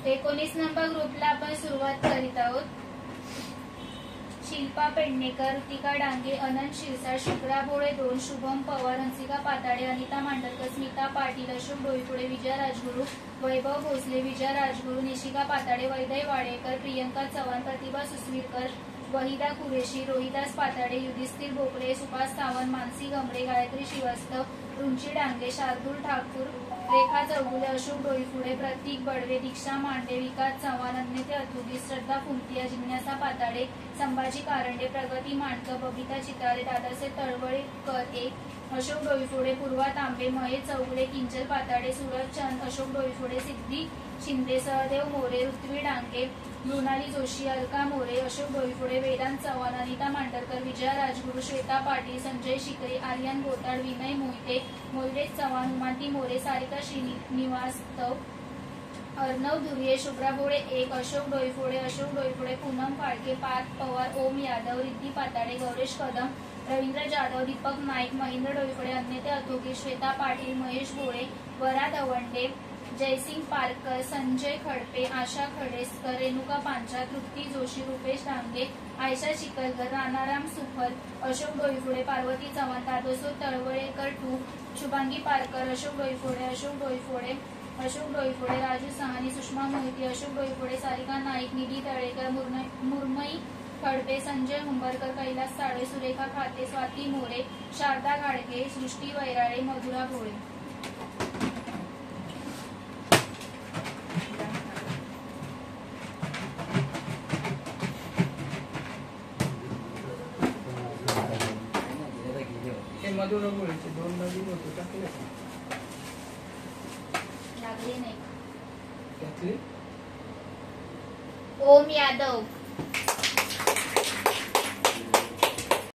19 number ग्रुपला आपण सुरुवात करीत आहोत. शिल्पा पेडणेकर, ऋतिका डांगे, अनंत शिरसाट, शुभ्रा भोळे 2, शुभम पवार, हंसिका पाताडे, अनिता मांडरकर, स्मिता पाटील, अशोक डोईफोडे, विजय राजगुरू, वैभव भोसले, विजय राजगुरू, निशिका पाताडे, वैदय वाडेकर, प्रियंका चव्हाण, प्रतिभा सुसवीरकर, वहिदा कुरेशी, रोहिदास पाताडे, युधिष्ठिर भोपळे, सुभाष सावंत, मानसी गमडे, गायत्री श्रीवास्तव, रुंची डांगे, शार्दूल ठाकूर, रेखा चौगुले, अशोक डोईफोडे, प्रतीक बडवे, दीक्षा मांडे, विकास चव्हाण, अन्यते अतुगी, श्रद्धा फुंकिया, जिज्ञासा पाताडे, संभाजी कारंडे, प्रगती मांडकर, बबिता चितारे, दादासाहेब तळवळेकर 1, अशोक डोईफोडे, पूर्वा तांबे, महेश चौगुले, किंचल पाताडे, सूरज चंद, अशोक डोईफोडे, सिद्धी शिंदे, सहदेव मोरे, ऋत्वी डांगे, मृणाली जोशी, अलका मोरे, अशोक डोईफोडे, वेदांत चव्हाण, अनिता मांडरकर, विजया राजगुरू, श्वेता पाटील, संजय शिकरे, आर्यन गोताड, विनय मोहिते, मोलरेश चव्हाण, उमाती मोरे, सारिका श्रीनिवास्तव, अर्णव धुर्ये, शुभ्रा भोळे 1, अशोक डोईफोडे, पूनम फाळके, पार्थ पवार, ओम यादव, रिद्धी पाताडे, गौरेश कदम, रवींद्र जाधव, दीपक नाईक, महेंद्र डोईफोडे, अन्यते अतोगी, श्वेता पाटील, महेश भोळे, वरा दवंडे, जयसिंग पारकर, संजय खडपे, आशा खडेसकर, रेणुका पांचा, तृप्ती जोशी, रुपेश डांगे, आयशा चिकलकर, राणाराम सुफल, अशोक डोईफोडे, पार्वती चव्हाण, दादोसो तळवळेकर 2, शुभांगी पारकर, अशोक डोईफोडे, राजू सहानी, सुषमा मोहिती, अशोक डोईफोडे, सारिका नाईक, निधी तळेकर, मुरमई खडपे, संजय हुंबरकर, कैलास साळे, सुरेखा खाते, स्वाती मोरे, शारदा घाडगे, सृष्टी वैराळे, मधुरा भोळे. मधुरा भोळेचे 2 नवीन होते टाकले लागले नाही. त्यातले ओम यादव,